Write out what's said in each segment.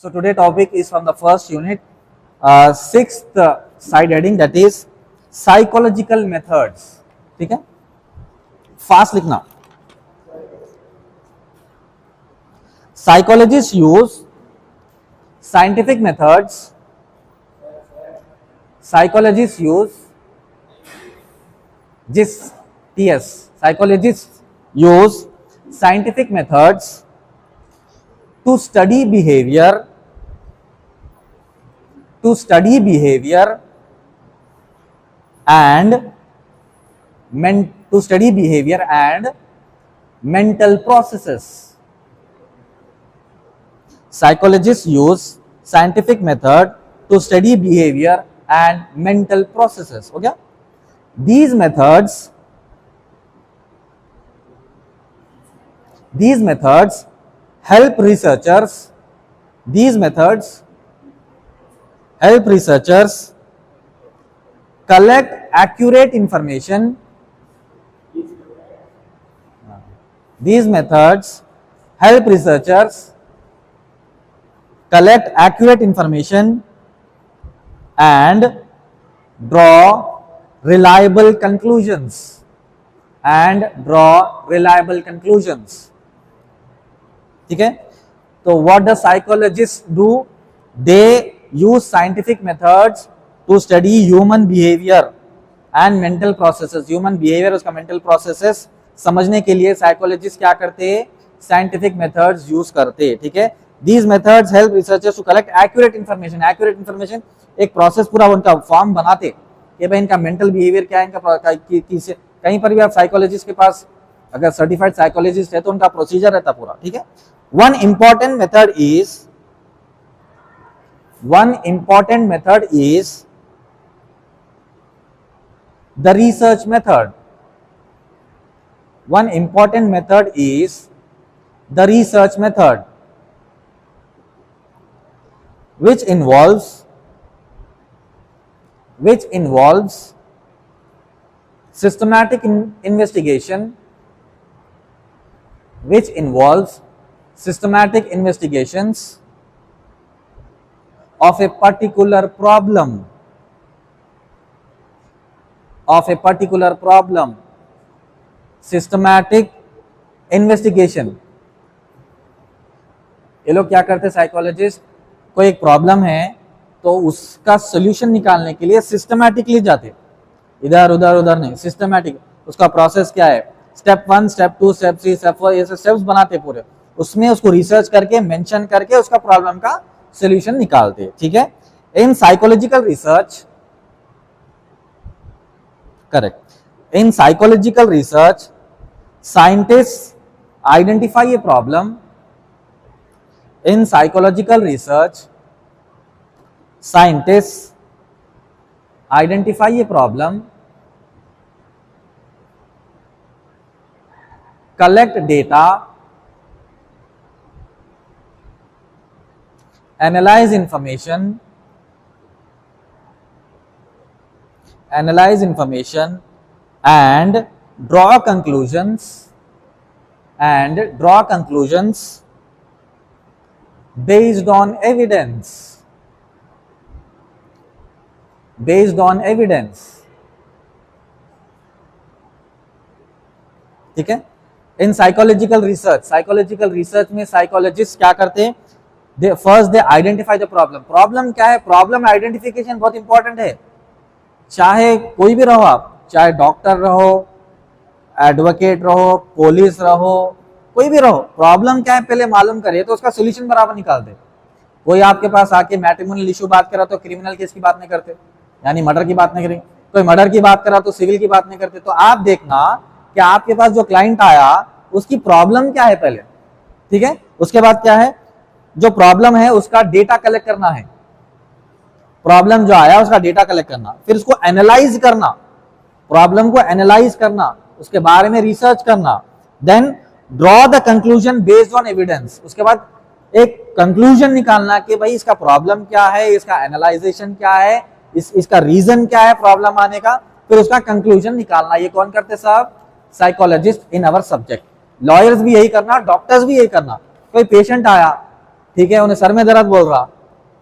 So today topic is from the first unit, sixth side heading, that is psychological methods. ठीक है, fast लिखना. Psychologists use scientific methods. Psychologists use Psychologists use scientific methods to study behavior, and mental processes. Psychologists use scientific method to study behavior and mental processes. Okay? These methods help researchers collect accurate information. These methods help researchers collect accurate information and draw reliable conclusions. ठीक है, तो what does psychologists do? They use scientific methods to study human behavior and mental processes. Human behavior, उसका mental processes समझने के लिए psychologist क्या करते हैं? साइंटिफिक मेथड्स यूज करते हैं. ठीक है, these methods help researchers to collect accurate information. एक प्रोसेस पूरा उनका फॉर्म बनाते कि भाई इनका मेंटल बिहेवियर क्या है, इनका कहीं पर भी आप साइकोलॉजिस्ट के पास अगर सर्टिफाइड साइकोलॉजिस्ट है तो उनका प्रोसीजर रहता पूरा. ठीक है, one important method is the research method. One important method is the research method, which involves systematic investigations of a particular problem. Systematic investigation. ये लोग क्या करते हैं साइकोलॉजिस्ट? कोई एक प्रॉब्लम है तो उसका सोल्यूशन निकालने के लिए सिस्टमैटिकली जाते, इधर उधर नहीं, सिस्टमैटिक. उसका प्रोसेस क्या है? स्टेप 1, स्टेप 2, स्टेप 3, स्टेप 4, ऐसे स्टेप्स बनाते पूरे. उसमें उसको रिसर्च करके मेंशन करके उसका प्रॉब्लम का सोल्यूशन निकालते. ठीक है, in psychological research, correct, in psychological research scientists identify a problem. In psychological research, scientists identify a problem, collect data, analyze information, and draw conclusions based on evidence. ठीक है, in psychological research में psychologist क्या करते हैं? First they identify the problem क्या है? Problem identification बहुत important है. चाहे कोई भी रहो आप, चाहे डॉक्टर रहो, एडवोकेट रहो, पुलिस रहो, कोई भी रहो, प्रॉब्लम क्या है पहले मालूम करिए तो उसका सोल्यूशन बराबर निकाल दे. कोई आपके पास आके मैट्रिमोनियल इशू बात करा तो क्रिमिनल केस की बात नहीं करते, यानी मर्डर की बात नहीं करेंगे. कोई मर्डर की बात करा तो सिविल की बात नहीं करते. तो आप देखना कि आपके पास जो क्लाइंट आया उसकी प्रॉब्लम क्या है पहले. ठीक है, उसके बाद क्या है? जो प्रॉब्लम है उसका डेटा कलेक्ट करना है. प्रॉब्लम जो आया उसका डेटा कलेक्ट करना, फिर उसको एनालाइज करना, प्रॉब्लम को एनालाइज करना, उसके बारे में रिसर्च करना, then draw the conclusion based on evidence. उसके बाद एक कंक्लूजन निकालना कि भाई इसका प्रॉब्लम क्या है, इसका एनालाइजेशन क्या है, इसका रीजन क्या है प्रॉब्लम आने का, फिर उसका कंक्लूजन निकालना. ये कौन करते साहब? Psychologist in our subject. Lawyers भी यही करना, डॉक्टर्स भी यही करना. कोई पेशेंट आया, ठीक है, उन्हें सर में दर्द बोल रहा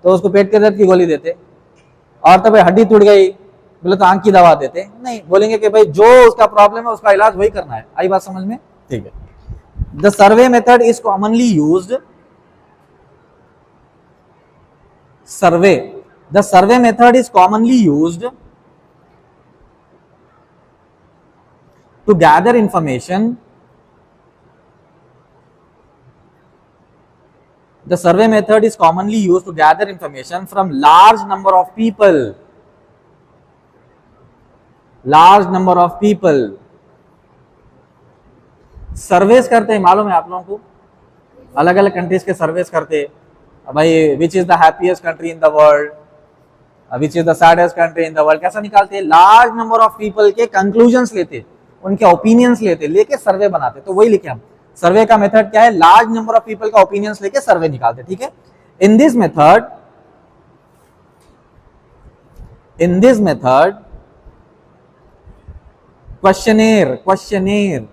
तो उसको पेट के दर्द की गोली देते, और तो भाई हड्डी टूट गई बोले तो आंख की दवा देते नहीं, बोलेंगे कि भाई जो उसका प्रॉब्लम है उसका इलाज वही करना है। आई बात समझ में? ठीक है। The survey method is commonly used, survey, the survey method is commonly used to gather information, the survey method is commonly used to gather information from large number of people, large number of people। Surveys करते हैं, मालूम है आप लोगों को, अलग अलग countries के सर्वेस करते हैं भाई, which is the happiest country in the world, which is the saddest country in the world, कैसा निकालते हैं? लार्ज नंबर ऑफ पीपल के कंक्लूजन्स लेते, उनके ओपिनियंस लेते, लेके सर्वे बनाते। तो वही लिखे हम, सर्वे का मेथड क्या है? लार्ज नंबर ऑफ पीपल का ओपिनियंस लेके सर्वे निकालते, ठीक है। In this method questionnaire, questionnaire,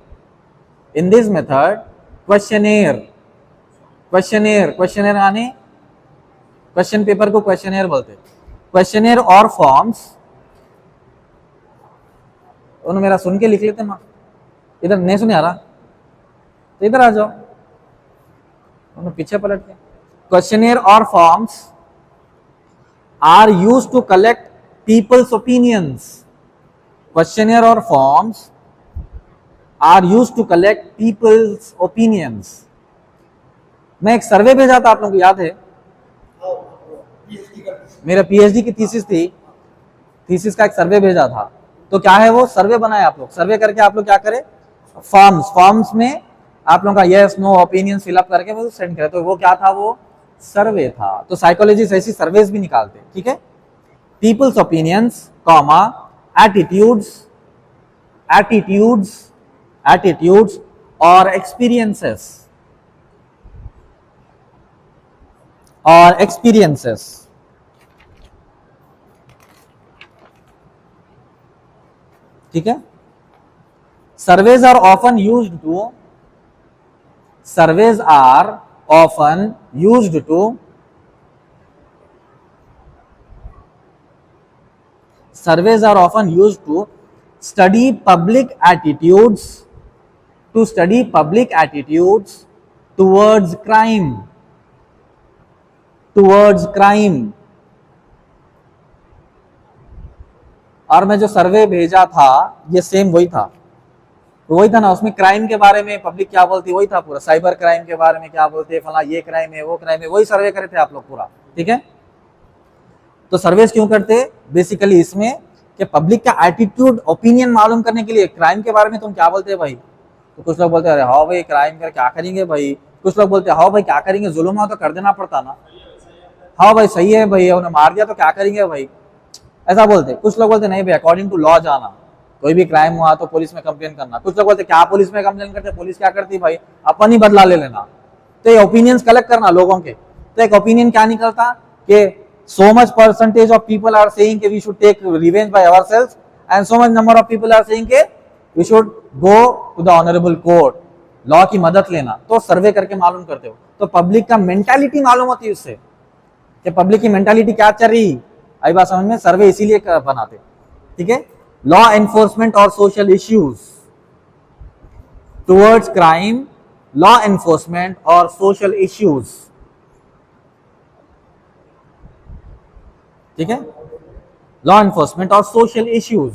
in this method questionnaire, questionnaire, questionnaire यानी क्वेश्चन पेपर को क्वेश्चनेयर बोलते, क्वेश्चनेयर और फॉर्म्स, उन्होंने मेरा सुन के लिख लेते माँ, इधर नहीं सुने आ रहा तो इधर आ जाओ, उन्होंने पीछे पलट के। क्वेश्चनेयर और forms are used to collect people's opinions, questionnaire और forms are used to collect people's opinions. मैं एक सर्वे भेजा था, आप लोगों को याद है? मेरा पीएचडी की थीसिस थी, थीसिस का एक सर्वे भेजा था। तो क्या है वो सर्वे बनाए आप लोग, सर्वे करके आप लोग क्या करें? फॉर्म्स, फॉर्म्स में आप लोगों का यस नो ओपिनियन फिलअप करके वो सेंड करें। तो वो क्या था? वो सर्वे था। तो साइकोलॉजिस्ट ऐसी सर्वेस भी निकालते, ठीक है। People's opinions comma attitudes, attitudes, attitudes और एक्सपीरियंसेस, और एक्सपीरियंसेस, ठीक है। Surveys are often used to, surveys are often used to surveys are often used to study public attitudes, to study public attitudes towards crime, towards crime. और मैं जो सर्वे भेजा था ये सेम वही था, वही था ना, उसमें क्राइम के बारे में पब्लिक क्या बोलती वही था पूरा, साइबर क्राइम के बारे में क्या बोलते, फला ये क्राइम है वो क्राइम है, वही सर्वे करे थे आप लोग पूरा, ठीक है। तो सर्वेस क्यों करते? बेसिकली इसमें कि पब्लिक का एटीट्यूड, ओपिनियन मालूम करने के लिए। क्राइम के बारे में तुम क्या बोलते हैं भाई? तो कुछ लोग बोलते हैं अरे हाँ भाई क्राइम कर क्या करेंगे भाई, कुछ लोग बोलते हैं हाँ भाई क्या करेंगे, जुल्म हो तो कर देना पड़ता ना, हाँ भाई सही है भाई, उन्हें मार दिया तो क्या करेंगे भाई, ऐसा बोलते। कुछ लोग बोलते नहीं भाई अकॉर्डिंग टू लॉ जाना, कोई भी क्राइम हुआ तो पुलिस में कंप्लेन करना। कुछ लोग बोलते क्या पुलिस में कंप्लेन करते, पुलिस क्या करती भाई, अपन ही बदला ले लेना। तो ये ओपिनियंस कलेक्ट करना लोगों के। तो एक ओपिनियन क्या निकलता कि so much percentage of people are saying कि we should take revenge by ourselves and so much number of people are saying कि we should go to the honorable court, law की मदद लेना। तो सर्वे करके मालूम करते हो, तो पब्लिक का मेंटालिटी मालूम होती है उससे कि पब्लिक की मेंटालिटी क्या चल रही। आई बात समझ में? सर्वे इसीलिए बनाते, ठीक है। लॉ एनफोर्समेंट और social issues towards crime, law enforcement और सोशल इश्यूज, ठीक है। लॉ एनफोर्समेंट और social issues.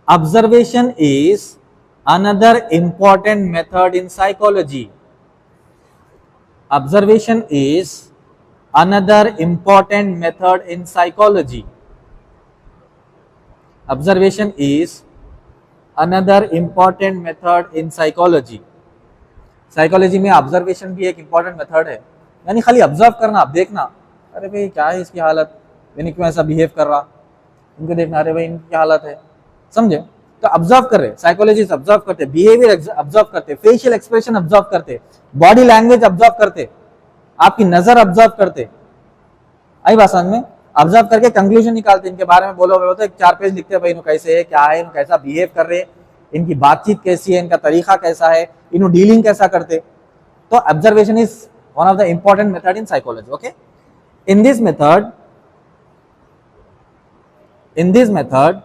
Observation is another important method in psychology. Observation is another important method in psychology. Observation is another important method in psychology. Psychology में observation भी एक important method है, यानी खाली observe करना, आप देखना अरे भाई क्या है इसकी हालत, यानी क्यों ऐसा बिहेव कर रहा, इनको देखना अरे भाई इनकी क्या हालत है, समझे। तो ऑब्जर्व कर रहे, साइकोलॉजिस्ट ऑब्जर्व करते, बिहेवियर ऑब्जर्व करते, फेशियल एक्सप्रेशन ऑब्जर्व करते, बॉडी लैंग्वेज ऑब्जर्व करते, आपकी नजर ऑब्जर्व करते। आई बात समझ में? ऑब्जर्व करके कंक्लूजन निकालते, इनके बारे में बोलो तो 4 पेज लिखते भाई, इन्हों कैसे है, क्या है, इन्हों कैसा बिहेव कर रहे, इनकी बातचीत कैसी है, इनका तरीका कैसा है, इन्हों डीलिंग कैसा करते। तो observation is one of the important method in psychology. Okay, in this method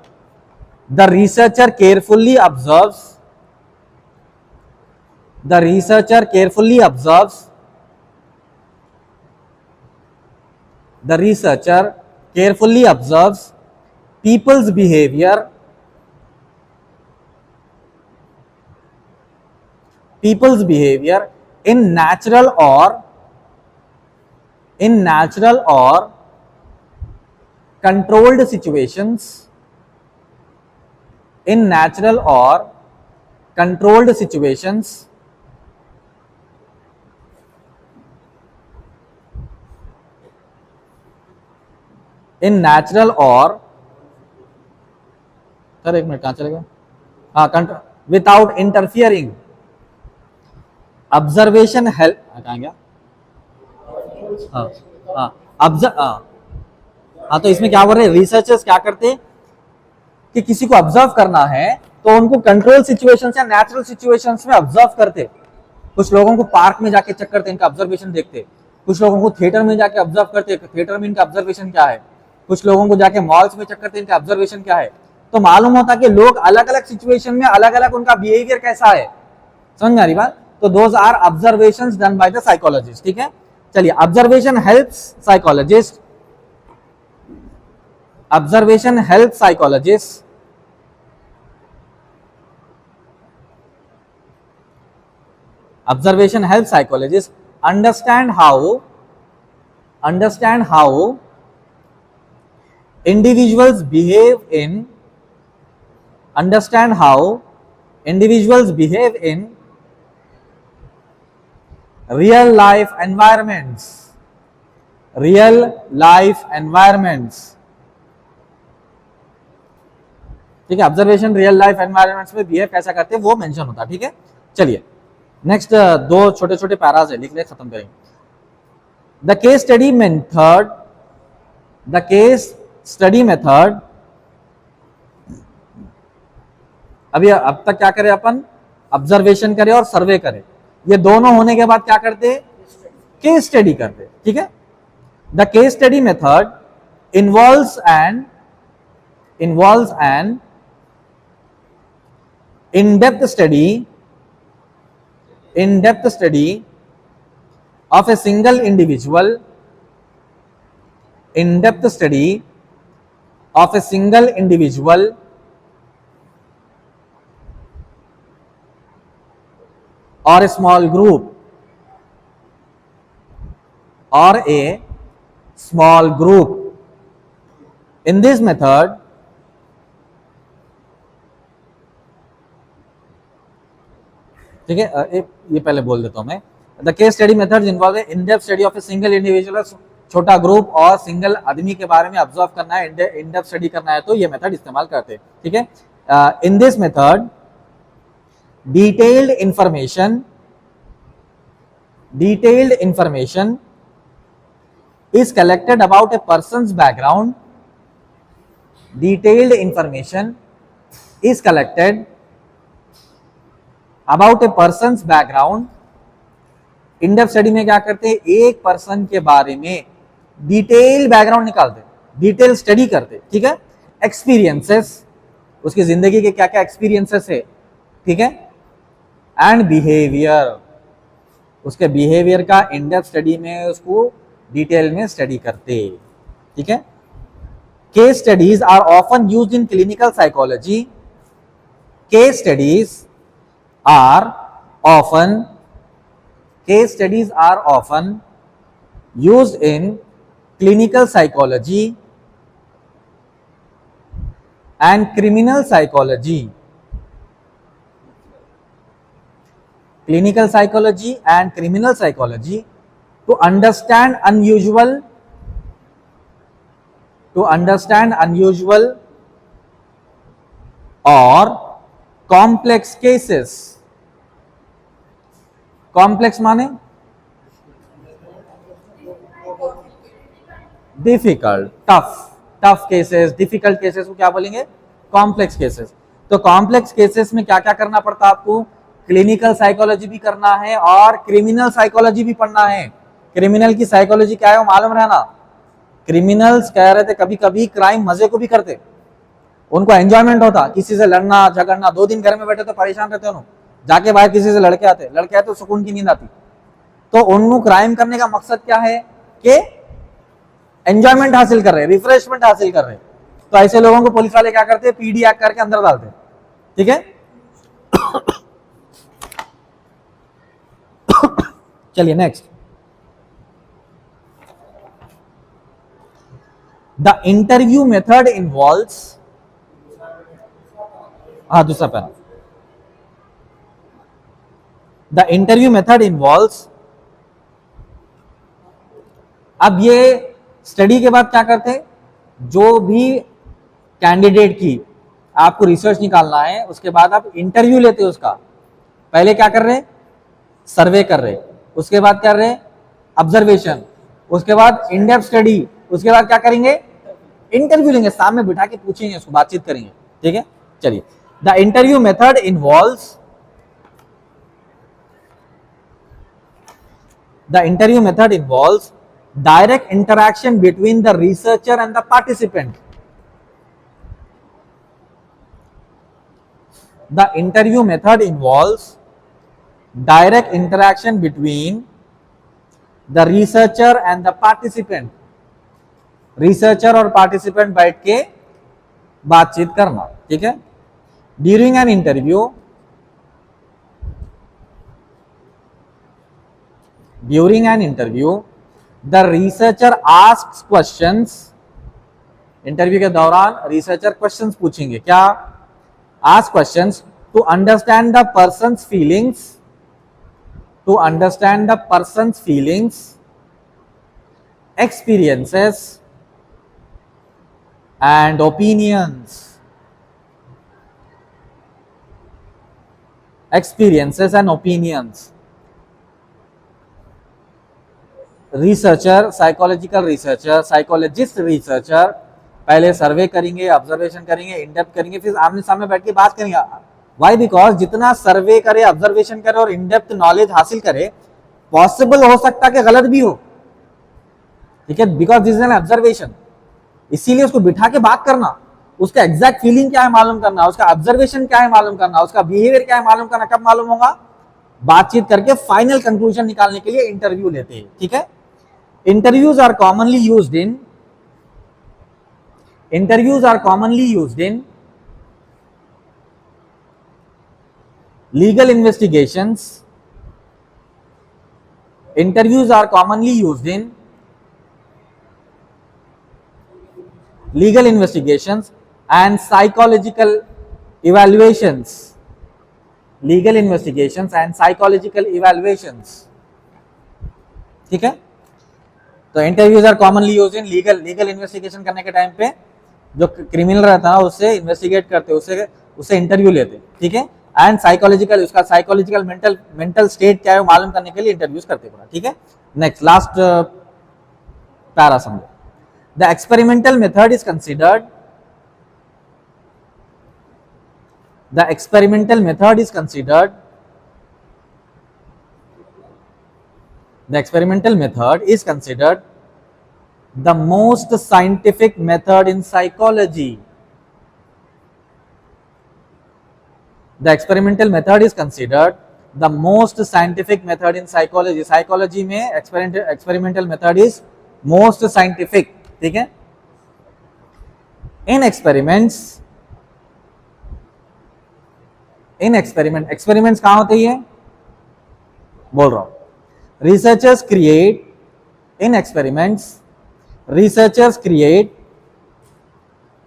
the researcher carefully observes the researcher carefully observes the researcher carefully observes people's behavior in natural or controlled situations in natural or controlled situations in natural or sir एक minute कहाँ चले गए, हाँ, without interfering. Observation help, कहाँ गया, हाँ, तो इसमें क्या बोल रहे हैं, रिसर्चर्स क्या करते हैं कि किसी को ऑब्जर्व करना है तो उनको कंट्रोल सिचुएशंस या नेचुरल सिचुएशंस में ऑब्जर्व करते. कुछ लोगों को पार्क में जाके चेक करते, इनका ऑब्जर्वेशन देखते. कुछ लोगों को थिएटर में जाके ऑब्जर्व करते, थिएटर में इनका ऑब्जर्वेशन क्या है. कुछ लोगों को जाके मॉल्स में चेक करते, इनका ऑब्जर्वेशन क्या है. तो मालूम होता कि लोग अलग अलग सिचुएशन में अलग अलग उनका बिहेवियर कैसा है. समझ में आ रही बात. तो those are observations done by the psychologist. ठीक है, चलिए, observation helps psychologist. Observation helps psychologists understand how individuals behave in real life environments. ठीक है, ऑब्जर्वेशन रियल लाइफ एनवायरनमेंट्स में बिहेव कैसा करते हैं वो मेंशन होता है. ठीक है, चलिए नेक्स्ट दो छोटे छोटे पैराज है, लिख ले, खत्म करेंगे. द केस स्टडी मेथड अभी अब तक क्या करें अपन, ऑब्जर्वेशन करें और सर्वे करें. ये दोनों होने के बाद क्या करते, केस स्टडी करते. ठीक है, the case study method involves N in-depth study of a single individual or a small group in this method ठीक है, ये पहले बोल देता हूं मैं. The case study methods involve in depth study of a single individual, छोटा group और सिंगल आदमी के बारे में ऑब्जर्व करना है, इन डेप्थ स्टडी करना है तो ये मेथड इस्तेमाल करते हैं. ठीक है, in this method detailed information is collected about a person's background. Detailed information is collected about a person's background. In depth study में क्या करते हैं, एक पर्सन के बारे में डिटेल बैकग्राउंड निकालते, डिटेल स्टडी करते. ठीक है, एक्सपीरियंसेस, उसकी जिंदगी के क्या क्या एक्सपीरियंसेस है. ठीक है, एंड बिहेवियर, उसके बिहेवियर का इन-डेप्थ स्टडी में उसको डिटेल में स्टडी करते. ठीक है, case studies are often used in clinical psychology. Case studies are often used in clinical psychology and criminal psychology. Clinical psychology and criminal psychology to understand unusual or complex cases. Complex माने difficult, tough cases, difficult cases को क्या बोलेंगे, complex cases. तो complex cases में क्या क्या करना पड़ता है आपको, क्लिनिकल साइकोलॉजी भी करना है और क्रिमिनल साइकोलॉजी भी पढ़ना है। क्रिमिनल की साइकोलॉजी क्या है वो मालूम रहना। क्रिमिनल्स कह रहे थे कभी कभी क्राइम मजे को भी करते, उनको एंजॉयमेंट होता, किसी से लड़ना झगड़ना, 2 दिन घर में बैठे तो परेशान रहते उन्होंने, जाके बाहर किसी से लड़के आते तो सुकून की नींद आती। तो उनको क्राइम करने का मकसद क्या है कि एंजॉयमेंट हासिल कर रहे, रिफ्रेशमेंट हासिल कर रहे। तो ऐसे लोगों को पुलिस वाले क्या करते, पीडी एक्ट करके अंदर डालते। ठीक है चलिए next, the interview method involves, हाँ दूसरा para, the interview method involves. अब ये स्टडी के बाद क्या करते, जो भी कैंडिडेट की आपको रिसर्च निकालना है उसके बाद आप इंटरव्यू लेते हो उसका। पहले क्या कर रहे, सर्वे कर रहे, उसके बाद कर रहे ऑब्जर्वेशन, उसके बाद इन डेप्थ स्टडी, उसके बाद क्या करेंगे, इंटरव्यू लेंगे, सामने बिठा के पूछेंगे उसको, बातचीत करेंगे। ठीक है चलिए, the interview method involves, the interview method involves direct interaction between the researcher and the participant. The interview method involves direct interaction between the researcher and the participant. Researcher और participant बैठ के बातचीत करना। ठीक है, during an interview, the researcher asks questions, interview के दौरान researcher questions पूछेंगे, क्या, ask questions to understand the person's feelings, experiences and opinions, researcher, psychological researcher, psychologist researcher पहले सर्वे करेंगे, ऑब्जर्वेशन करेंगे, इनडेप्थ करेंगे, फिर आमने सामने बैठ के बात करेंगे। वाई, बिकॉज जितना सर्वे करे, ऑब्जर्वेशन करे और इनडेप्थ नॉलेज हासिल करे, पॉसिबल हो सकता है कि गलत भी हो। ठीक है, because this is an observation, इसीलिए उसको बिठा के बात करना, उसका एग्जैक्ट फीलिंग क्या है मालूम करना, उसका ऑब्जर्वेशन क्या है मालूम करना, उसका बिहेवियर क्या है मालूम करना। कब मालूम होगा, बातचीत करके फाइनल कंक्लूजन निकालने के लिए इंटरव्यू लेते हैं। ठीक है, interviews are commonly used in legal investigations, and psychological evaluations, ठीक है, तो interviews are commonly used in legal investigation करने के टाइम पे जो क्रिमिनल रहता है उससे इन्वेस्टिगेट करते, उससे इंटरव्यू लेते। ठीक है, एंड साइकोलॉजिकल, उसका साइकोलॉजिकल मेंटल स्टेट क्या है मालूम करने के लिए इंटरव्यूज करते पूरा। ठीक है, नेक्स्ट लास्ट पैरा समझो, the experimental method is considered, the experimental method is considered the most scientific method in psychology. The experimental method is considered the most scientific method in psychology. Psychology में experimental method is most scientific. ठीक है, in experiments कहाँ होते हैं, बोल रहा हूं, researchers create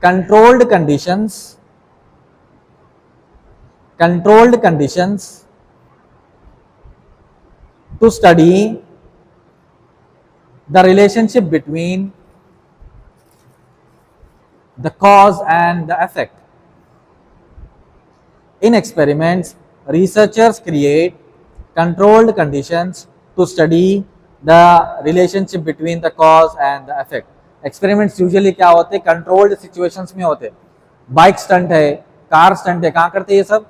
controlled conditions to study the relationship between the cause and the effect. In experiments, researchers create controlled conditions to study the relationship between the cause and the effect. Experiments usually क्या होते हैं, controlled situations में होते हैं। Bike stunt है, car stunt है, कहाँ करते हैं ये सब,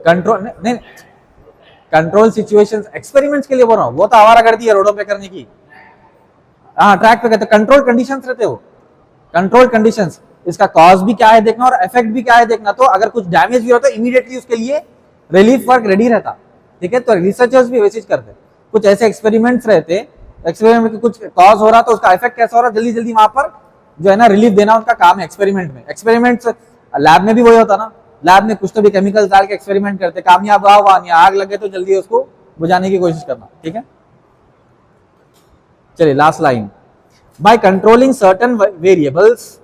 कंट्रोल नहीं, कंट्रोल सिचुएशंस, एक्सपेरिमेंट्स के लिए बोल रहा हूँ, वो तो आवारा गर्दी है रोडों पे करने की। हाँ, ट्रैक पे कहते हैं, कंट्रोल कंडीशंस रहते हो, कंट्रोल कंडीशंस। इसका कॉज भी क्या है देखना और इफेक्ट भी क्या है देखना। तो अगर कुछ डैमेज भी होता है इमीडिएटली उसके लिए रिलीफ वर्क रेडी रहता, ठीक है। तो रिसर्चर्स भी वैसे करते, कुछ ऐसे एक्सपेरिमेंट्स रहते, एक्सपेरिमेंट में कुछ कॉज हो रहा तो उसका इफेक्ट कैसा हो रहा, जल्दी जल्दी वहां पर जो है ना रिलीफ देना उनका काम है एक्सपेरिमेंट में। एक्सपेरिमेंट्स लैब में भी वही होता ना, लैब में कुछ तो भी केमिकल डाल के एक्सपेरिमेंट करते, कामयाब हुआ नहीं, आग लगे तो जल्दी उसको बुझाने की कोशिश करना, ठीक है। चलिए last line, by controlling certain variables,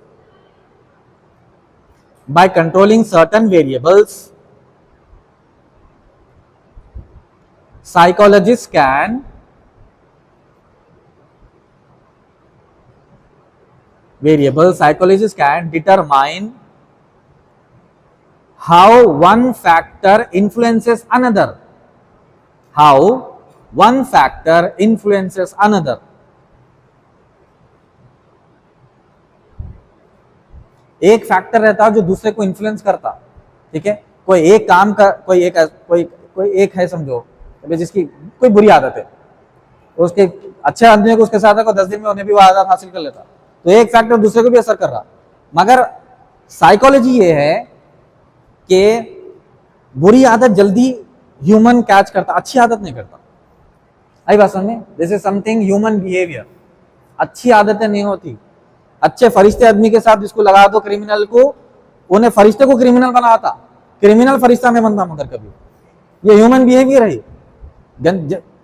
by controlling certain variables, psychologists can determine how one factor influences another, how one factor influences another। एक फैक्टर रहता है जो दूसरे को इन्फ्लुएंस करता, ठीक है। कोई एक काम का कोई एक है समझो जिसकी कोई बुरी आदत है, उसके अच्छे आदमी को उसके साथ 10 दिन में उन्हें भी वो आदत हासिल कर लेता, तो एक फैक्टर दूसरे को भी असर कर रहा। मगर साइकोलॉजी ये है कि बुरी आदत जल्दी ह्यूमन कैच करता, अच्छी आदत नहीं करता। आई बात समझ में? This is something human behaviour, अच्छी आदतें नहीं होती। अच्छे फरिश्ते आदमी के साथ इसको लगा दो क्रिमिनल को, उन्हें फरिश्ते को क्रिमिनल बनाता, क्रिमिनल फरिश्ता में बनता। मगर कभी ये ह्यूमन बिहेवियर है,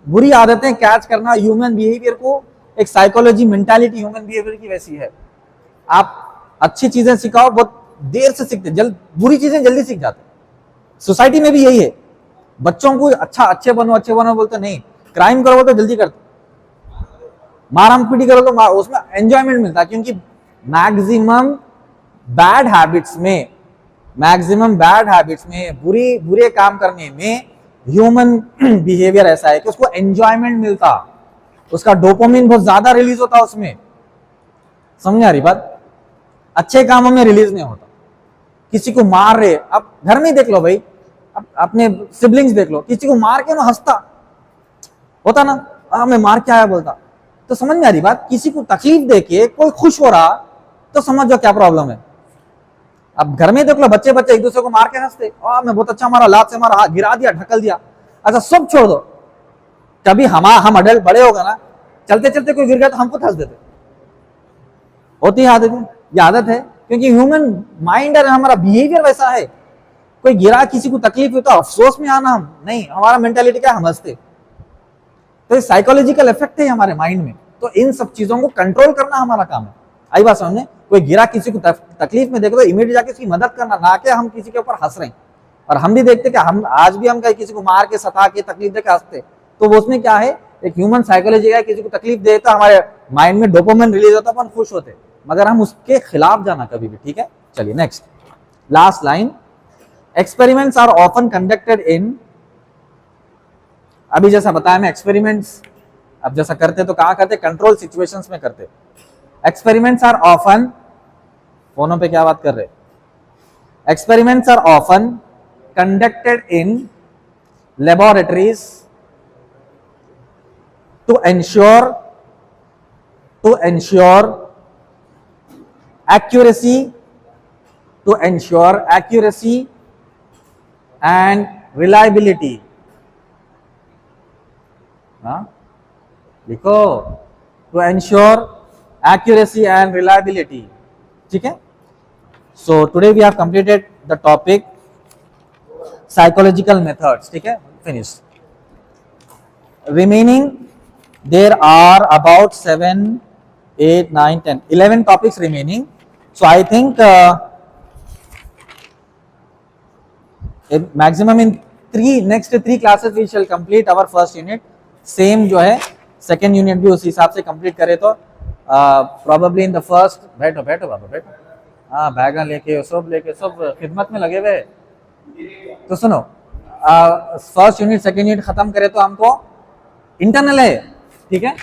बुरी आदतें कैच करना ह्यूमन बिहेवियर को, एक साइकोलॉजी मेंटालिटी ह्यूमन बिहेवियर की वैसी है। आप अच्छी चीजें सिखाओ बहुत देर से सीखते, बुरी चीजें जल्दी सीख जाते। सोसाइटी में भी यही है, बच्चों को अच्छे बनो बोलते नहीं, क्राइम करो तो जल्दी करते, माराम पीटी करो तो उसमें एंजॉयमेंट मिलता है। क्योंकि मैक्सिमम बैड हैबिट्स में बुरे काम करने में ह्यूमन बिहेवियर ऐसा है कि उसको एंजॉयमेंट मिलता, उसका डोपामिन बहुत ज्यादा रिलीज होता उसमें। समझ आ रही बात? अच्छे कामों में रिलीज नहीं होता। किसी को मार रहे, अब घर में देख लो भाई, अब अपने सिबलिंग्स देख लो, किसी को मार के ना हंसता होता ना, मैं मार के आया बोलता। तो समझ में आ रही बात? किसी को तकलीफ देके कोई खुश हो रहा तो समझ जाओ क्या प्रॉब्लम है। अब घर में देख लो, बच्चे एक दूसरे को मार के हंसते, मैं बहुत अच्छा मारा, लात से मारा, गिरा दिया, ढकल दिया। अच्छा सब छोड़ दो, कभी हम अडल्ट बड़े होगा ना, चलते चलते कोई गिर गया तो हमको हंस देते, होती है आदत, ये आदत है। क्योंकि ह्यूमन माइंड है, हमारा बिहेवियर वैसा है। कोई गिरा, किसी को तकलीफ हुई तो अफसोस में आना हम नहीं, हमारा मेंटालिटी क्या, हम हंसते। तो साइकोलॉजिकल इफेक्ट है हमारे माइंड में। तो इन सब चीजों को कंट्रोल करना हमारा काम है। आई बात समझने? कोई गिरा, किसी को तकलीफ में देखो तो इमीडिएट जाके उसकी मदद करना, ना कि हम किसी के ऊपर हंस रहे हैं। और हम भी देखते कि हम आज भी हम कहीं किसी को मार के, सता के, तकलीफ देके हंसते, तो वो उसमें क्या है, एक ह्यूमन साइकोलॉजी है। किसी को तकलीफ दे तो हमारे माइंड में डोपामिन रिलीज होता, अपन खुश होते, मगर हम उसके खिलाफ जाना कभी भी, ठीक है। चलिए next last line, experiments are often conducted in, अभी जैसा बताया मैं एक्सपेरिमेंट्स अब जैसा करते तो कहां करते, कंट्रोल सिचुएशंस में करते। एक्सपेरिमेंट्स आर ऑफन, फोनों पे क्या बात कर रहे, experiments are often conducted in laboratories to ensure accuracy and reliability। लिखो, to ensure accuracy and reliability, ठीक है। So today we have completed the topic psychological methods, ठीक है, finish. Remaining there are about 7, 8, 9, 10, 11 topics remaining. So I think maximum in next 3 classes we shall complete our first unit. Same जो है second unit भी उसी हिसाब से complete करे तो प्रोबेबली इन द फर्स्ट, बैठो बाबा बैठो, हाँ बैगन लेके सब खिदमत में लगे हुए। तो सुनो, फर्स्ट यूनिट सेकेंड यूनिट खत्म करे तो हमको इंटरनल है, ठीक है।